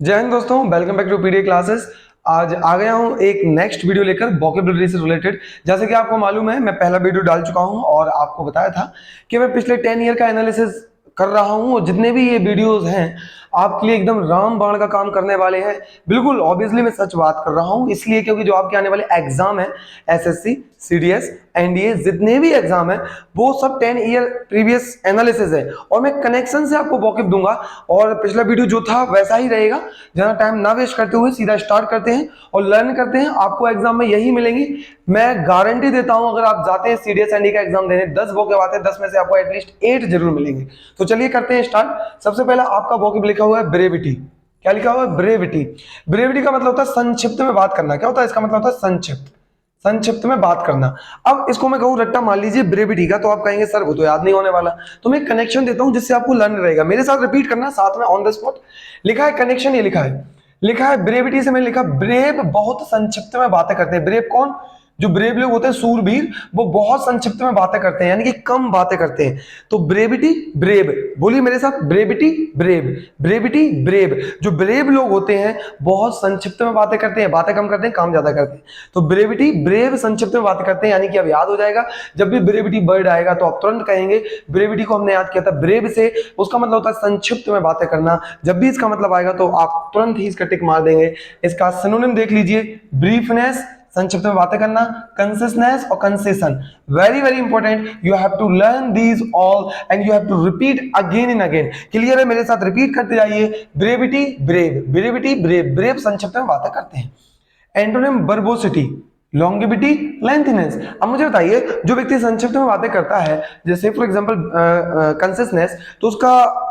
जय हिंद दोस्तों, welcome back to PDA classes. आज आ गया हूं एक नेक्स्ट वीडियो लेकर वोकैबुलरी से रिलेटेड। जैसे कि आपको मालूम है, मैं पहला वीडियो डाल चुका हूं और आपको बताया था कि मैं पिछले 10 ईयर का एनालिसिस कर रहा हूं और जितने भी ये वीडियोस हैं आपके लिए एकदम रामबाण का काम करने वाले हैं। बिल्कुल ऑब्वियसली मैं सच बात कर रहा हूं, इसलिए क्योंकि जो आपके आने वाले एग्जाम है, एसएससी, सीडीएस, एनडीए, जितने भी एग्जाम है वो सब 10 ईयर प्रीवियस एनालिसिस है और मैं कनेक्शन से आपको वॉकिफ दूंगा। और पिछला वीडियो जो था वैसा ही रहेगा। ज्यादा टाइम ना वेस्ट करते हुए सीधा स्टार्ट करते हैं और लर्न करते हैं। आपको एग्जाम में यही मिलेंगी, मैं गारंटी देता हूं। अगर आप जाते हैं सीडीएस एनडी का एग्जाम देने, 10 वोकैब आते हैं, 10 में से आपको एटलीस्ट 8 जरूर मिलेंगे। तो चलिए करते हैं स्टार्ट। सबसे पहला आपका वोकैब लिखा हुआ है ब्रेविटी। क्या लिखा हुआ है? ब्रेविटी। ब्रेविटी का मतलब होता है संक्षिप्त में बात करना। क्या होता है इसका मतलब? होता है संक्षिप्त, संक्षिप्त में बात करना। अब इसको मैं कहूं रट्टा मान लीजिए ब्रेविटी का, तो आप कहेंगे सर वो तो याद नहीं होने वाला। तो मैं कनेक्शन देता हूं जिससे आपको लर्न रहेगा। मेरे साथ रिपीट करना, साथ में ऑन द स्पॉट लिखा है कनेक्शन। ये लिखा है ब्रेविटी से। मैंने लिखा ब्रेव बहुत संक्षिप्त में बातें करते हैं। ब्रेव कौन? जो ब्रेव लोग होते हैं, सूरवीर, वो बहुत संक्षिप्त में बातें करते हैं, यानी कि कम बातें करते हैं। तो ब्रेविटी, ब्रेव, बोलिए मेरे साथ, ब्रेविटी, ब्रेव, ब्रेविटी, ब्रेव। जो ब्रेव लोग होते हैं बहुत संक्षिप्त में बातें करते हैं, बातें कम करते हैं, काम ज्यादा करते हैं। तो ब्रेविटी, ब्रेव, संक्षिप्त में बातें करते हैं, यानी कि अब याद हो जाएगा। जब भी ब्रेविटी वर्ड आएगा तो आप तुरंत कहेंगे ब्रेविटी को हमने याद किया था ब्रेव से, उसका मतलब होता है संक्षिप्त में बातें करना। जब भी इसका मतलब आएगा तो आप तुरंत ही इसका टिक मार देंगे। इसका सिनोनिम देख लीजिए, ब्रीफनेस, संक्षिप्त में बातें करना, कंसिस्टेंस और concision. Very very important, you have to learn these all and you have to repeat again and again. Clear है? मेरे साथ रिपीट करते जाइए, brevity, brave, brevity, brave, brave संक्षिप्त में बातें करते हैं। Antonym verbosity, longevity, lengthiness. अब मुझे बताइए, जो व्यक्ति संक्षिप्त में बातें करता है, जैसे फॉर एग्जांपल कंसिस्टेंस, तो उसका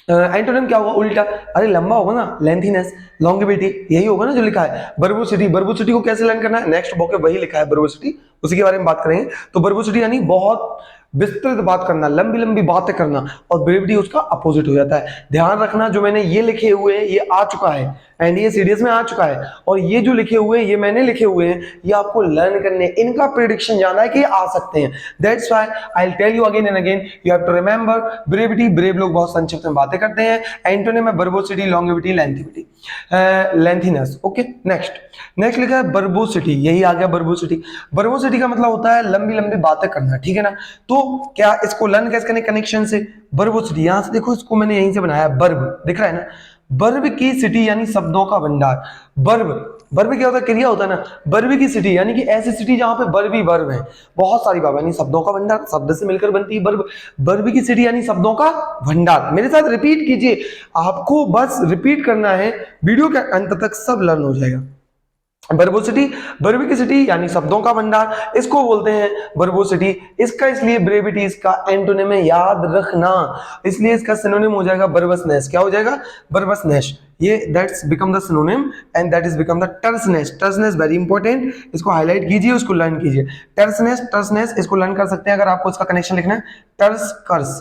एंटोनिम क्या होगा? उल्टा। अरे लंबा होगा ना, लेंथीनेस। लॉन्गेविटी यही होगा ना जो लिखा है। वर्बोसिटी, वर्बोसिटी को कैसे लर्न करना है? नेक्स्ट बुक में वही लिखा है वर्बोसिटी, उसी के बारे में बात करेंगे। तो वर्बोसिटी यानी बहुत विस्तृत बात करना, लंबी लंबी बातें करना, और ब्रेविटी उसका अपोजिट हो जाता है। ध्यान रखना, जो मैंने ये लिखे हुए हैं ये आ चुका है, एनडीए सीडीएस में आ चुका है, और ये जो लिखे हुए हैं ये मैंने लिखे हुए हैं, ये आपको लर्न करने, इनका प्रेडिक्शन जानना है कि ये आ सकते हैं। That's why I will tell you again and again, you have to remember brevity, brave लोग बहुत संक्षिप्त में बातें करते हैं। एंटोनिम है verbosity, longevity, lengthivity, lengthiness. Okay, next लिखा है वर्बोसिटी। यही आ गया वर्बोसिटी। वर्बोसिटी का मतलब होता है लंबी लंबी बातें करना, ठीक है ना। तो क्या इसको लर्न कैसे करें? कनेक्शन से। वर्बोसिटी, यहां से देखो, इसको मैंने यहीं से बनाया, वर्ब दिख रहा है ना, वर्ब की सिटी यानी शब्दों का भंडार। वर्ब, वर्ब क्या होता है? क्रिया होता है ना। वर्ब की सिटी यानी कि ऐसी सिटी जहां पे वर्ब ही वर्ब है, बहुत सारी वर्ब, यानी शब्दों का भंडार, शब्द से मिलकर बनती है वर्ब। वर्ब की सिटी यानी शब्दों का भंडार। मेरे साथ रिपीट कीजिए, आपको बस रिपीट करना है, वीडियो के अंत तक सब लर्न हो जाएगा। वर्बोसिटी, वर्बिसिटी यानी शब्दों का भंडार, इसको बोलते हैं वर्बोसिटी। इसका इसलिए ब्रेविटी, इसका एंटोनिम है, याद रखना, इसलिए इसका सिनोनिम हो जाएगा वर्बसनेस। क्या हो जाएगा? वर्बसनेस। ये that's become the synonym and that is become the terseness. Terseness very important, इसको हाईलाइट कीजिए, उसको लर्न कीजिए। टर्सनेस, टर्सनेस इसको लर्न कर सकते हैं अगर आपको इसका कनेक्शन लिखना है। टर्स, कर्स,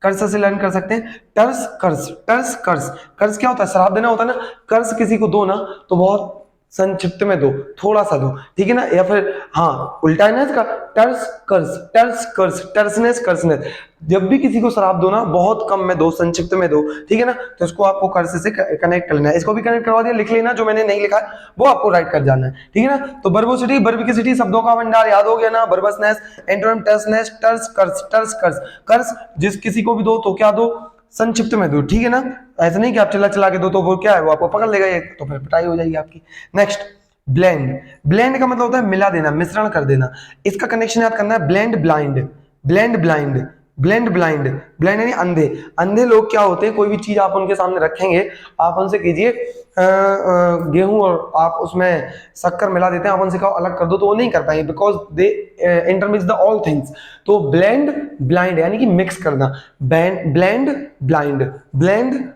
कर्स से लर्न कर सकते हैं। टर्स, कर्स, टर्स, कर्स। कर्स क्या होता है? श्राप देना होता है ना। कर्स किसी को दो ना तो बहुत संक्षिप्त में दो, थोड़ा सा दो, ठीक है ना। या फिर हाँ उल्टा है ना इसका, टर्स कर्स, टर्स कर्स, टर्सनेस कर्सनेस। जब भी किसी को शराब दो ना, बहुत कम में दो, संक्षिप्त में दो, ठीक है ना। तो इसको आपको कर्स से कनेक्ट कर लेना है। इसको भी कनेक्ट करवा दिया, लिख लेना, जो मैंने नहीं लिखा है वो आपको राइट कर जाना है, ठीक है ना। तो वर्बोसिटी, वर्बिसिटी, शब्दों का भंडार, याद हो गया ना। वर्बसनेस, एंटोनिम टर्सनेस, टर्स कर्स, टर्स कर्स। कर्स जिस किसी को भी दो तो क्या दो? संक्षिप्त में दो, ठीक है ना। ऐसा नहीं कि आप चला चला के दो तो वो क्या है, वो आपको पकड़ लेगा, ये तो फिर पिटाई हो जाएगी आपकी। Next, blend. ब्लेंड का मतलब होता है मिला देना, मिश्रण कर देना। इसका कनेक्शन याद करना है, blend blind, blend blind, blend blind. Blend यानी अंधे। अंधे लोग क्या होते हैं, कोई भी चीज आप उनके सामने रखेंगे, आप उनसे कीजिए गेहूं और आप उसमें शक्कर मिला देते हैं, आप उनसे कहो अलग कर दो, तो वो नहीं कर पाएंगे, because they intermix the all things. तो ब्लेंड ब्लाइंड यानी कि मिक्स करना। Blend blind, blend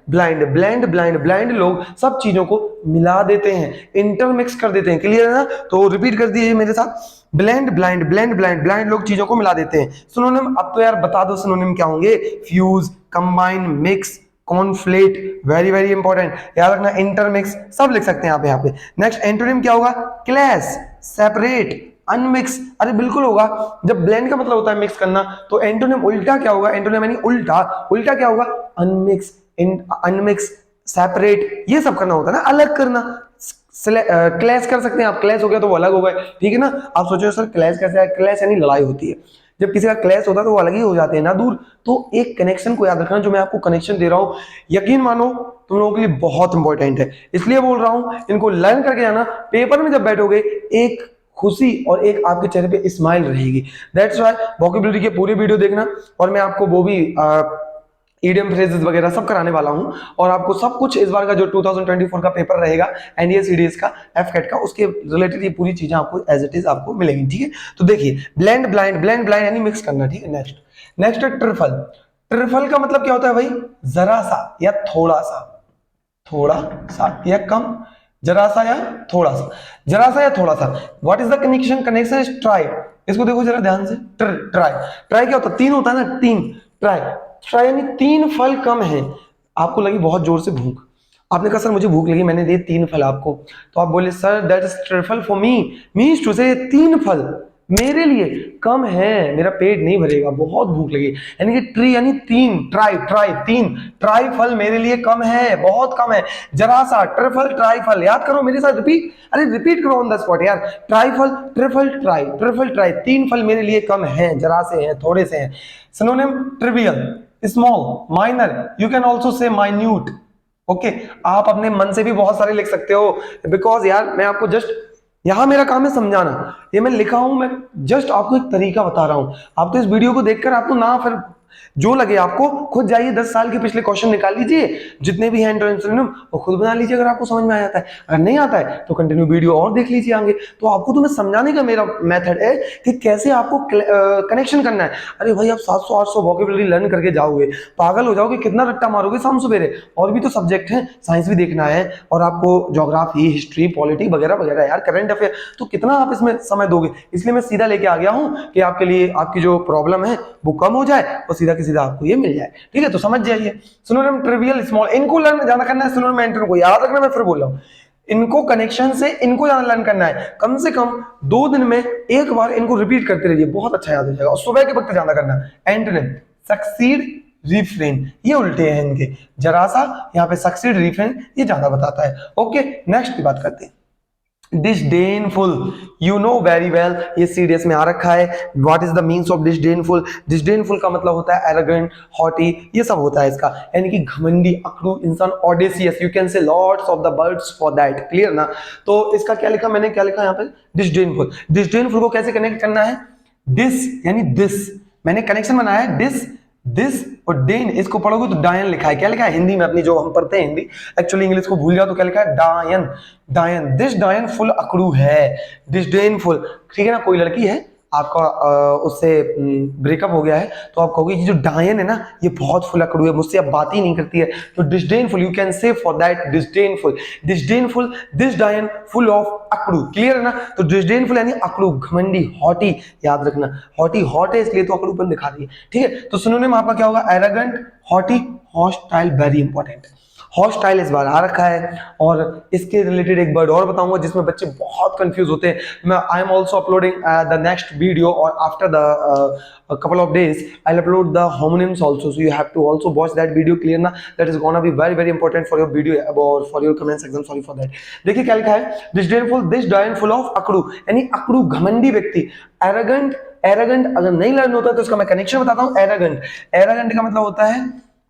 blind, blend blind. Blind लोग सब चीजों को मिला देते हैं, इंटरमिक्स कर देते हैं। क्लियर है ना? तो रिपीट कर दीजिए मेरे साथ, blend blind, blend blind. Blind लोग चीजों को मिला देते हैं। सिनोनिम अब तो यार बता दो, सिनोनिम क्या होंगे? Fuse, combine, mix, conflate, very very important, याद रखना। इंटरमिक्स सब लिख सकते हैं आप यहाँ पे। नेक्स्ट, एंटोनिम क्या होगा? Clash, separate, unmix. अरे बिल्कुल होगा, जब ब्लेंड का मतलब होता है मिक्स करना, तो एंटोनिम उल्टा क्या होगा? एंटोनिम यानी उल्टा, उल्टा क्या होगा? अनमिक्स, अनमिक्स, सेपरेट, ये सब करना होता है ना, अलग करना। क्लैश कर सकते हैं आप, क्लैश हो गया तो वो अलग हो गए, ठीक है ना। आप सोचो सर क्लैश कैसे है, क्लैश यानी लड़ाई होती है, जब किसी का क्लैश होता है तो वो अलग ही हो जाते हैं ना, दूर। तो एक कनेक्शन को याद रखना, जो मैं आपको कनेक्शन दे रहा हूं, यकीन मानो तुम लोगों के लिए बहुत इंपॉर्टेंट है, इसलिए बोल रहा हूं इनको लर्न करके जाना। पेपर में जब बैठोगे एक खुशी और एक आपके चेहरे पे स्माइल रहेगी। दैट्स व्हाई वोकेबुलरी के पूरे वीडियो देखना, और मैं आपको वो भी ईडियम फ्रेजेस वगैरह सब कराने वाला हूं, और आपको सब कुछ इस बार का जो 2024 का पेपर रहेगा एनडीए सीडीएस का एफकेट का, उसके रिलेटेड ये पूरी चीजें आपको एज इट इज आपको मिलेंगी, ठीक है। तो देखिए ब्लेंड ब्लाइंड, ब्लेंड ब्लाइंड यानी मिक्स करना, ठीक है। नेक्स्ट नेक्स्ट है ट्रिफल। ट्रिफल का मतलब क्या होता है भाई, जरा सा या थोड़ा सा, थोड़ा सा या कम, जरा सा या थोड़ा सा, जरा सा या थोड़ा सा। What is the connection, connection is try. इसको देखो जरा ध्यान से, ट्राई, ट्राई क्या होता है, तीन होता है ना, तीन, ट्राई, ट्राई यानी तीन फल कम है। आपको लगी बहुत जोर से भूख, आपने कहा सर मुझे भूख लगी, मैंने दिए तीन फल आपको, तो आप बोले sir that is trifle for me, means two से तीन फल मेरे लिए कम है, मेरा पेट नहीं भरेगा, बहुत भूख लगी। यानी कि ट्री यानी तीन, ट्राई, ट्राई तीन, ट्राई फल मेरे लिए कम है, बहुत कम है। जरा सा, ट्रिफल, ट्राई फल, याद करो मेरे साथ, रिपीट, अरे रिपीट करो ऑन द स्पॉट यार। ट्राई फल, ट्रिफल, ट्राई, ट्रिफल, ट्राई, तीन फल मेरे लिए कम है, जरा से हैं, थोड़े से हैं। Synonym trivial, small, minor, you can also say minute. Okay, आप अपने मन से भी बहुत सारे लिख सकते हो, बिकॉज यार मैं आपको जस्ट, यहां मेरा काम है समझाना, ये मैं लिखा हूं, मैं जस्ट आपको एक तरीका बता रहा हूं। आप तो इस वीडियो को देखकर आपको ना, फिर जो लगे आपको खुद जाइए 10 साल के पिछले क्वेश्चन निकाल लीजिए, जितने भी हैं एंटोनिम सिनोनिम वो खुद बना लीजिए, अगर आपको समझ में आ जाता है। अगर नहीं आता है तो कंटिन्यू वीडियो और देख लीजिए आगे। तो आपको तुम्हें समझाने का मेरा मेथड है कि कैसे आपको कनेक्शन करना है। अरे भाई आप 700-800 वोकेबुलरी लर्न करके जाओगे, पागल हो जाओगे, कितना रट्टा मारोगे शाम सवेरे। और भी तो सब्जेक्ट हैं, साइंस भी देखना है, और आपको ज्योग्राफी, हिस्ट्री, पॉलिटी वगैरह वगैरह यार, करंट अफेयर, तो कितना आप इसमें समय दोगे। इसलिए मैं सीधा लेके आ गया हूं कि आपके लिए आपकी जो प्रॉब्लम है वो कम हो जाए और सीधा की सीधा आपको ये मिल जाए, ठीक है। तो समझ जाइए, सिनोनिम, ट्रिवियल, स्मॉल, इनको लर्न ज्यादा करना है। सिनोनिम एंटोनिम को याद रखना, मैं फिर बोल रहा हूं, इनको कनेक्शन से इनको ज्यादा लर्न करना है। कम से कम 2 दिन में एक बार इनको रिपीट करते रहिए, बहुत अच्छा याद हो जाएगा। और सुबह के वक्त ज्यादा करना। एंटोनिम सक्सीड, रिफ्रेन, ये उल्टे हैं इनके, जरा सा, यहाँ पे सक्सीड, रिफ्रेन ये ज्यादा बताता है। ओके, नेक्स्ट की बात करते हैं। Disdainful, you know very well, ये सीरियस में आ रखा है। What is the means of disdainful, disdainful का मतलब होता है एरोगेंट, हॉटी, ये सब होता है इसका, यानी कि घमंडी, अकड़ू इंसान, audacious, you can say lots of the words for that, clear ना। तो इसका क्या लिखा, मैंने क्या लिखा यहाँ पे, डिसडेनफुल। डिसडेनफुल को कैसे कनेक्ट करना है, डिस यानी दिस, मैंने कनेक्शन बनाया है, डिस, दिस और डेन, इसको पढ़ोगे तो डायन लिखा है। क्या लिखा है हिंदी में अपनी, जो हम पढ़ते हैं हिंदी, एक्चुअली इंग्लिश को भूल जाओ तो क्या लिखा है, डायन, डायन, दिस डायन फुल अकड़ू है, डिसडेनफुल, ठीक है ना। कोई लड़की है आपका उससे ब्रेकअप हो गया है, तो आप कहोगे ये जो डायन है ना ये बहुत फुल अकड़ू है, मुझसे अब बात ही नहीं करती है, तो disdainful, you can say for that disdainful, disdainful, disdainful of अकड़ू, क्लियर है ना। तो डिसडेनफुल यानी अकड़ू, घमंडी, हॉटी, याद रखना, हॉटी हॉट है इसलिए तो अकड़ूपन दिखा रही है, ठीक है। तो सिनोनिम आपका क्या होगा, arrogant, haughty, hostile, very important. Hostile इस बार आ रखा है, और इसके रिलेटेड एक वर्ड और बताऊंगा जिसमें बच्चे बहुत कंफ्यूज होते हैं। मैं I am also uploading the next video, और after the couple of days I'll upload the homonyms also, so you have to also watch that video, clear ना, that is gonna be very very important for your video or for your comments exam, sorry for that। देखिए क्या लिखा है, disdainful, this disdainful of अकड़ू, यानी अकड़ू, घमंडी व्यक्ति। Arrogant, arrogant अगर नहीं लर्न होता तो इसका मैं कनेक्शन बताता हूँ। एरोगेंट, एरोगेंट का मतलब होता है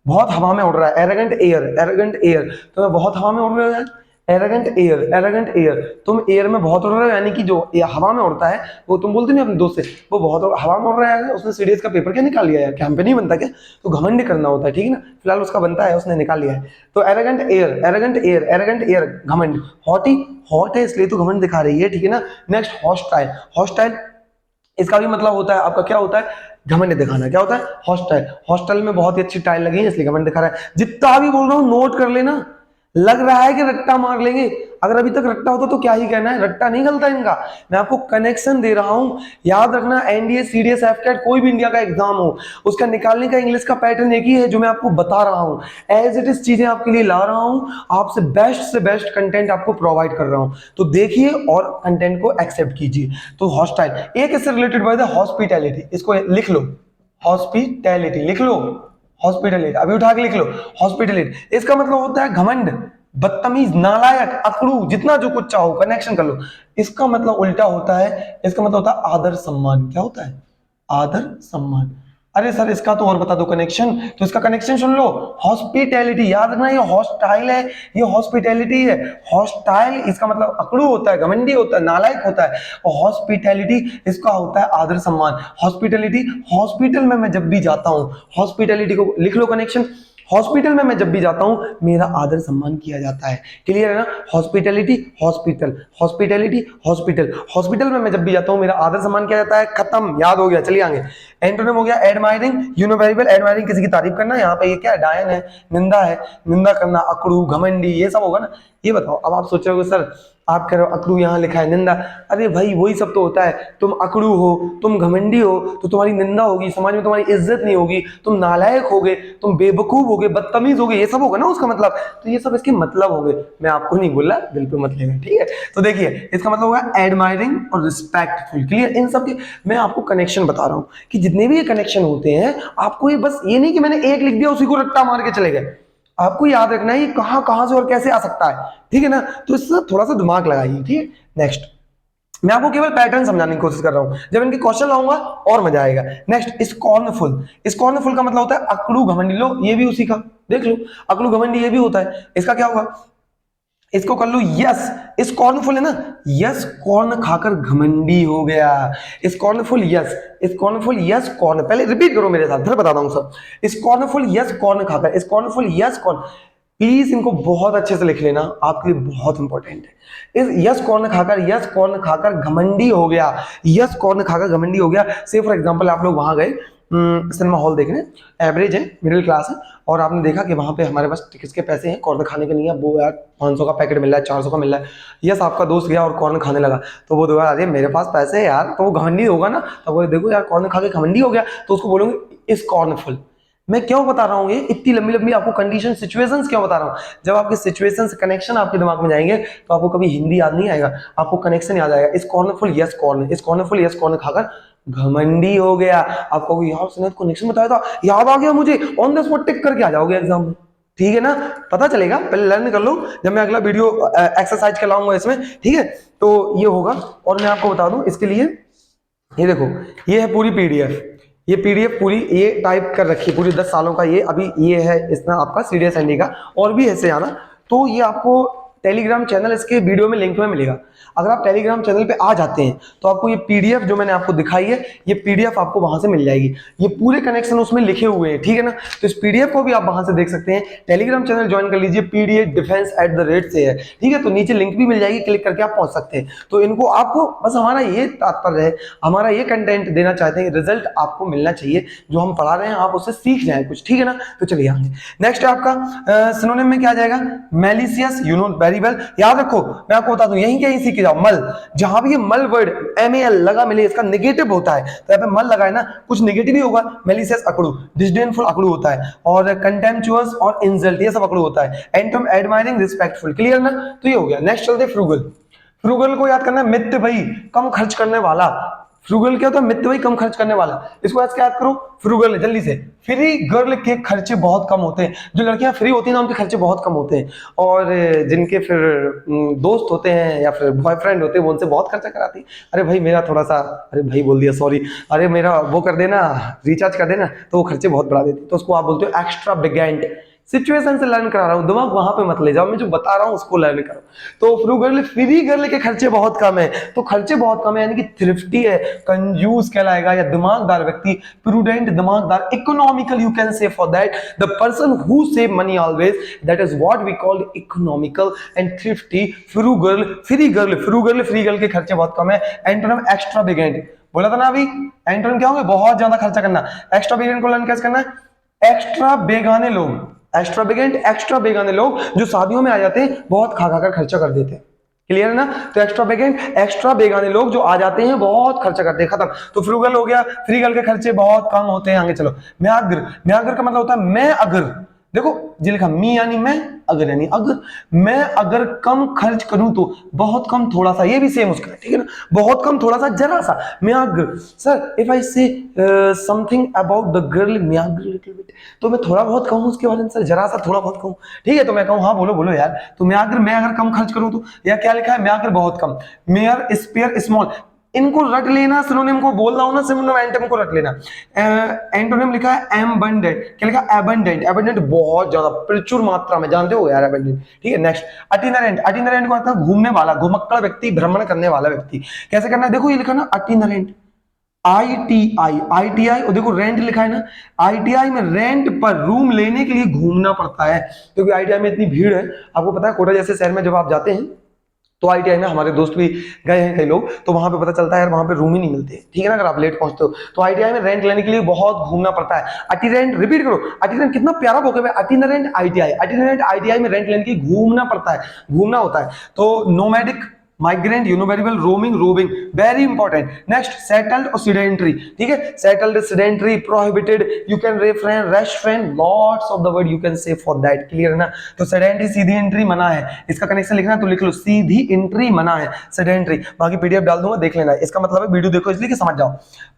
बहुत हवा में उड़ रहा है, एरोगेंट एयर, एरोगेंट एयर, तो मैं बहुत हवा में उड़ रहा है, एरोगेंट एयर, एरोगेंट एयर, तुम एयर में बहुत उड़ रहे हो, यानी कि जो हवा में उड़ता है वो, तुम बोलते नहीं अपने दोस्त से वो बहुत हवा में उड़ रहा है, उसने सीडीएस का पेपर क्या निकाल लिया है, क्या पे नहीं बनता क्या, तो घमंड करना होता है, ठीक है ना। फिलहाल उसका बनता है, उसने निकाल लिया है। तो arrogant air, arrogant air, arrogant air, घमंड। हॉटी, हॉट है इसलिए तो घमंड दिखा रही है, ठीक है ना। नेक्स्ट हॉस्टाइल, हॉस्टाइल इसका भी मतलब होता है आपका क्या होता है, घमंड दिखाना। क्या होता है, हॉस्टाइल, हॉस्टल में बहुत ही अच्छी टाइल लगी है इसलिए घमंड दिखा रहा है। जितना भी बोल रहा हूं नोट कर लेना, लग रहा है कि रट्टा मार लेंगे, अगर अभी तक रट्टा होता तो क्या ही कहना है, रट्टा नहीं गलता इनका, मैं आपको कनेक्शन दे रहा हूं। याद रखना, एनडीए, सीडीएस, एफकेट, कोई भी इंडिया का एग्जाम हो, उसका निकालने का इंग्लिश का पैटर्न एक ही है जो मैं आपको बता रहा हूं, एज इट इज चीजें आपके लिए ला रहा हूं, आपसे बेस्ट कंटेंट आपको प्रोवाइड कर रहा हूं, तो देखिए और कंटेंट को एक्सेप्ट कीजिए। तो हॉस्टाइल, एक इससे रिलेटेड वर्ड है हॉस्पिटैलिटी, इसको लिख लो, हॉस्पिटैलिटी लिख लो, हॉस्पिटलेट, अभी उठा के लिख लो हॉस्पिटलेट। इसका मतलब होता है घमंड, बदतमीज, नालायक, अकड़ू, जितना जो कुछ चाहो कनेक्शन कर लो। इसका मतलब उल्टा होता है, इसका मतलब होता है आदर सम्मान। क्या होता है? आदर सम्मान। अरे सर इसका तो और बता दो कनेक्शन, तो इसका कनेक्शन सुन लो, हॉस्पिटैलिटी। याद रखना ये हॉस्टाइल है, ये हॉस्पिटैलिटी है। हॉस्टाइल इसका मतलब अकड़ू होता है, घमंडी होता है, नालायक होता है। और हॉस्पिटैलिटी इसका होता है आदर सम्मान। हॉस्पिटैलिटी, हॉस्पिटल में मैं जब भी जाता हूं, हॉस्पिटैलिटी को लिख लो कनेक्शन, हॉस्पिटल में मैं जब भी जाता हूं मेरा आदर सम्मान किया जाता है। क्लियर है ना? Hospitality, hospital, hospitality, hospital. Hospital में मैं जब भी जाता हूं मेरा आदर सम्मान किया जाता है। खत्म, याद हो गया। चलिए आगे, एंटोनिम हो गया admiring, you know very well. Admiring किसी की तारीफ करना, यहाँ पे ये क्या है? डायन है, निंदा है, निंदा करना, अकड़ू, घमंडी, ये सब होगा ना। ये बताओ, अब आप सोच रहे हो सर आप कह रहे हो अकड़ू यहाँ लिखा है, निंदा, अरे भाई वही सब तो होता है। तुम अकड़ू हो, तुम घमंडी हो, तो तुम्हारी निंदा होगी, समाज में तुम्हारी इज्जत नहीं होगी, तुम नालायक होगे, तुम बेवकूफ होगे, बदतमीज होगे, ये सब होगा ना उसका मतलब। तो ये सब इसके मतलब होंगे, मैं आपको नहीं बोल रहा, दिल पे मत लेना, ठीक है? तो देखिए इसका मतलब होगा एडमायरिंग और रिस्पेक्टफुल। क्लियर? इन सब के मैं आपको कनेक्शन बता रहा हूँ कि जितने भी ये कनेक्शन होते हैं, आपको ये बस ये नहीं कि मैंने एक लिख दिया उसी को रट्टा मार के चले गए। आपको याद रखना है ये कहां कहां से और कैसे आ सकता है, ठीक है ना? तो इससे थोड़ा सा दिमाग लगाइए, ठीक है? नेक्स्ट, मैं आपको केवल पैटर्न समझाने की कोशिश कर रहा हूं, जब इनके क्वेश्चन लाऊंगा और मजा आएगा। Next, scornful. स्कॉर्नफुल का मतलब होता है अकड़ू, घमंडी। लो ये भी उसी का, देख लो, अकड़ू, घमंडी ये भी होता है। इसका क्या होगा? इसको कर लो यस। इस कॉर्नफुल है ना, यस कॉर्न खाकर घमंडी हो गया। इस कॉर्नफुल यस, इस कॉर्नफुल यस कॉर्न, पहले रिपीट करो मेरे साथ, फिर बताता हूं सब। इस कॉर्नफुल यस कॉर्न खाकर, इस कॉर्नफुल यस कॉर्न, प्लीज इनको बहुत अच्छे से लिख लेना, आपके लिए बहुत इंपॉर्टेंट है। इस यस कॉर्न खाकर, यस कॉर्न खाकर घमंडी हो गया, यस कॉर्न खाकर घमंडी हो गया। से फॉर एग्जांपल आप लोग वहां गए सिनेमा हॉल देखने, एवरेज है, मिडिल क्लास है, और आपने देखा कि वहां पे हमारे पास टिकट्स के पैसे हैं, कॉर्न खाने के नहीं है, वो यार 500 का पैकेट मिल रहा है, 400 का मिल रहा है। यस आपका दोस्त गया और कॉर्न खाने लगा, तो वो दोबारा अरे मेरे पास पैसे है यार, तो वो घमंडी होगा ना। तो वो देखो यार कॉर्न खा के घमंडी हो गया, तो उसको बोलोगे इस कॉर्नफुल। मैं क्यों बता रहा हूँ ये इतनी लंबी लंबी आपको कंडीशन, सिचुएशंस क्यों बता रहा हूँ? जब आपके सिचुएशंस कनेक्शन आपके दिमाग में जाएंगे तो आपको कभी हिंदी याद नहीं आएगा, आपको कनेक्शन याद आएगा। इस कॉर्नफुल यस कॉर्न, इस कॉर्नफुल यस कॉर्न खाकर घमंडी हो गया। आपको यार उसने कनेक्शन बताया था, याद आ गया मुझे, ऑन द स्पॉट टिक करके आ जाओगे एग्जाम में, ठीक है ना? पता चलेगा, पहले लर्न कर लो, जब मैं अगला वीडियो एक्सरसाइज कराऊंगा इसमें, ठीक है? तो ये होगा। और मैं आपको बता दूं इसके लिए, ये देखो, ये है पूरी पीडीएफ, ये पीडीएफ पूरी ये टाइप कर रखी है, पूरी 10 सालों का। ये अभी ये है इसमें आपका सीडीएस एनडी का, और भी ऐसे आना। तो ये आपको टेलीग्राम चैनल, इसके वीडियो में लिंक में मिलेगा। अगर आप टेलीग्राम चैनल पे आ जाते हैं तो आपको ये पीडीएफ जो मैंने आपको दिखाई है, ये पीडीएफ आपको वहां से मिल जाएगी। ये पूरे कनेक्शन उसमें लिखे हुए हैं, ठीक है ना? तो इस पीडीएफ को भी आप वहां से देख सकते हैं। टेलीग्राम चैनल ज्वाइन कर लीजिए, पीडीएफ डिफेंस @ से है, ठीक है? तो नीचे लिंक भी मिल जाएगी, क्लिक करके आप पहुंच सकते हैं। तो इनको आपको बस, हमारा ये तात्पर्य है, हमारा ये कंटेंट देना चाहते हैं, रिजल्ट आपको मिलना चाहिए, जो हम पढ़ा रहे हैं आप उससे सीख जाए कुछ, ठीक है ना? तो चलिए आगे। नेक्स्ट है आपका सिनोनिम में क्या आ जाएगा? Malicious, you know very well. याद रखो, मैं आपको बता दूं, यहीं कहीं सीख जाओ। मल, जहां भी ये मल वर्ड MAL लगा मिले, इसका नेगेटिव होता है, तो यहाँ पे मल लगा है ना, कुछ नेगेटिव ही होगा। मैलिशियस अकड़ू, डिसडेनफुल अकड़ू होता है, और कंटेम्पचुअस और इंसल्ट ये सब अकड़ू होता है। एंटोम एडमायरिंग, रिस्पेक्टफुल। क्लियर ना? तो ये हो गया। नेक्स्ट चलते फ्रूगल। फ्रूगल को याद करना है, मित्त भाई, कम खर्च करने वाला। फ्रूगल क्या होता है? मित्त भाई, कम खर्च करने वाला। इसको आज क्या याद करो? फ्रूगल है, जल्दी से। फ्री गर्ल के खर्चे बहुत कम होते हैं। जो लड़कियां फ्री होती हैं ना, उनके खर्चे बहुत कम होते हैं, और जिनके फिर दोस्त होते हैं या फिर बॉयफ्रेंड होते हैं, वो उनसे बहुत खर्चा कराती है। अरे भाई मेरा थोड़ा सा, अरे भाई बोल दिया, सॉरी, अरे मेरा वो कर देना, रिचार्ज कर देना, तो वो खर्चे बहुत बढ़ा देती है। तो उसको आप बोलते हो एक्स्ट्रा बिगेंट। सिचुएशन से लर्न करा रहा हूं, दिमाग वहां पे मत ले जाओ, मैं जो बता रहा हूं उसको लर्न करो। तो फ्रूगल, फ्री गर्ल के खर्चे बहुत कम है, तो खर्चे बहुत कम है यानी कि थ्रिफ्टी है, कंजूस कहलाएगा, या दिमागदार व्यक्ति, प्रूडेंट, दिमागदार, economical, you can say for that the person who save money always, that is what we called economical and thrifty. Frugal, frugal, frugal, frugal के खर्चे बहुत कम है। एंटोनिम एक्स्ट्रा बिगेंट, बोला था ना अभी, एंटोनिम क्या होंगे? बहुत ज्यादा खर्चा करना। एक्स्ट्रा बिगेंट को लर्न कैसे करना है? एक्स्ट्रा बेगाने लोग, एक्स्ट्रावेगेंट, एक्स्ट्रा बेगाने लोग जो शादियों में आ जाते हैं, बहुत खा खा कर खर्चा कर देते हैं। क्लियर है ना? तो एक्स्ट्रावेगेंट, एक्स्ट्रा बेगाने लोग जो आ जाते हैं, बहुत खर्चा करते हैं, खत्म। तो फ्रूगल हो गया, फ्री गर्ल के खर्चे बहुत कम होते हैं। आगे चलो। म्याग्र, म्याग्र का मतलब होता है मैं अगर, देखो जी लिखा मी यानी मैं, अगर यानी अगर, मैं अगर कम खर्च करूं तो, बहुत कम थोड़ा सा, ये भी सेम उसका है, ठीक है ना, बहुत कम थोड़ा सा जरा सा, म्याग्र। Sir if I say something about the girl meagre little bit, तो मैं थोड़ा बहुत कहूं उसके बारे में सर, जरा सा थोड़ा बहुत कहूं, ठीक है, तो मैं कहूं हाँ बोलो बोलो यार, तो म्याग्र मैं अगर कम खर्च करूं तो, या क्या लिखा है म्याग्र बहुत कम, मेयर स्पेयर स्मॉल, इनको रट लेना, सिनोनिम को बोल रहा हूं ना, सिनोनिम एंटोनिम को रट लेना। एंटोनिम लिखा है एम्बंडेंट, क्या लिखा है एबंडेंट, एबंडेंट बहुत ज्यादा, प्रचुर मात्रा में, जानते हो यार एबंडेंट, ठीक है। नेक्स्ट अटिनरेंट, अटिनरेंट को आता है घूमने वाला, घुमक्कड़ व्यक्ति, भ्रमण करने वाला व्यक्ति। कैसे करना है, देखो ये लिखा ना अटिनरेंट, ITI, ITI, और देखो रेंट लिखा है ना, ITI में रेंट पर रूम लेने के लिए घूमना पड़ता है, क्योंकि ITI में इतनी भीड़ है, आपको पता है कोटा जैसे शहर में जब आप जाते हैं तो ITI में हमारे दोस्त भी गए हैं कई लोग, तो वहां पे पता चलता है यार वहां पे रूम ही नहीं मिलते, ठीक है ना, अगर आप लेट पहुंचते हो तो ITI में रेंट लेने के लिए बहुत घूमना पड़ता है। अटिरेंट, रिपीट करो, अटिरेंट, कितना प्यारा वोकैब है, अटिनरेंट ITI, अटिनरेंट ITI में रेंट लेने के लिए घूमना पड़ता है, घूमना होता है। तो nomadic, migrant, univariable, roaming, roving, very important. Next settled और सीडेंटरी, ठीक है, settled, sedentary, prohibited, you can refrain, restrain, lots of the word you can say for that, clear है ना। तो सेडेंटरी सीधी एंट्री मना है, इसका कनेक्शन लिखना तो लिख लो, सीधी एंट्री मना है, सेडेंटरी, बाकी पीडीएफ डाल दूंगा देख लेना, इसका मतलब है वीडियो देखो इसलिए कि समझ जाओ।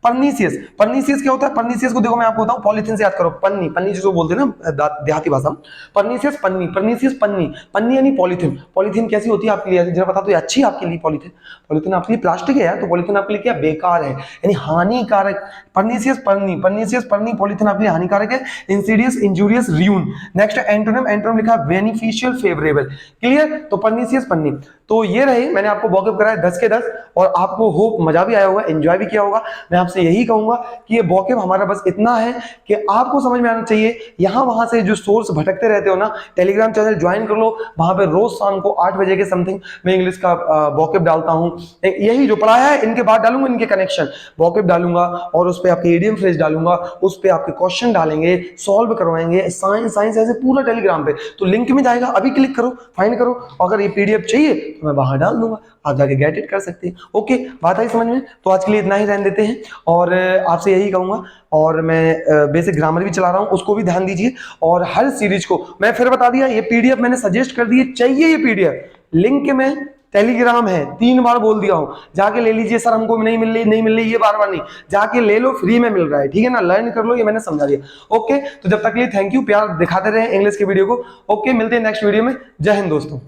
परनीसियस, परनीसियस क्या होता है, परनीसियस को देखो मैं आपको बताऊं, पॉलीथीन से याद करो, पन्नी, पन्नी जिसको बोलते हैं ना देहाती भाषा में, परनीसियस पन्नी, परनीसियस पन्नी, पन्नी यानी पॉलीथीन, पॉलीथीन कैसी होती है आपके लिए जरा बता दो, अच्छी आपके लिए पॉलीथीन, पॉलीथीन आपके लिए प्लास्टिक है यार, तो पॉलीथीन आपके लिए क्या बेकार है, यानी हानिकारक, परनीसियस पन्नी, परनीसियस पन्नी, पॉलीथीन आपके लिए हानिकारक है, Insidious, injurious, ruin. Next antonym, antonym लिखा है बेनिफिशियल, फेवरेबल, क्लियर, तो परनीसियस पन्नी। तो ये रहे, मैंने आपको वॉकअप कराया 10 के 10, और आपको होप मजा भी आया होगा, एंजॉय भी किया होगा। मैं आपसे यही कहूंगा कि ये वॉकअप हमारा बस इतना है कि आपको समझ में आना चाहिए, यहां वहां से जो सोर्स भटकते रहते हो ना, टेलीग्राम चैनल ज्वाइन कर लो, वहां पे रोज शाम को 8 बजे के समथिंग मैं इंग्लिश का वॉकअप डालता हूं, यही जो पढ़ाया है इनके बाद डालूंगा, इनके कनेक्शन वॉकअप डालूंगा, और उस पर आपके ईडीएम फ्रेज डालूंगा, उस पर आपके क्वेश्चन डालेंगे, सॉल्व करवाएंगे, साइंस साइंस ऐसे पूरा टेलीग्राम पे, तो लिंक में जाएगा, अभी क्लिक करो, फाइंड करो, अगर ये पीडीएफ चाहिए तो मैं बाहर डाल दूंगा, आप जाके गेट इट कर सकते हैं। ओके, बात आई समझ में, तो आज के लिए इतना ही रहने देते हैं, और आपसे यही कहूंगा, और मैं बेसिक ग्रामर भी चला रहा हूं, उसको भी ध्यान दीजिए, और हर सीरीज को मैं फिर बता दिया, ये पीडीएफ मैंने सजेस्ट कर दिए, चाहिए ये पीडीएफ, लिंक में टेलीग्राम है, 3 बार बोल दिया हूं, जाके ले लीजिए, सर हमको नहीं मिल रही, नहीं मिल रही, ये बार बार नहीं, जाके ले लो, फ्री में मिल रहा है, ठीक है ना, लर्न कर लो, ये मैंने समझा दिया। ओके, तो जब तक के लिए थैंक यू, प्यार दिखाते रहे इंग्लिश के वीडियो को। ओके, मिलते हैं नेक्स्ट वीडियो में, जय हिंद दोस्तों।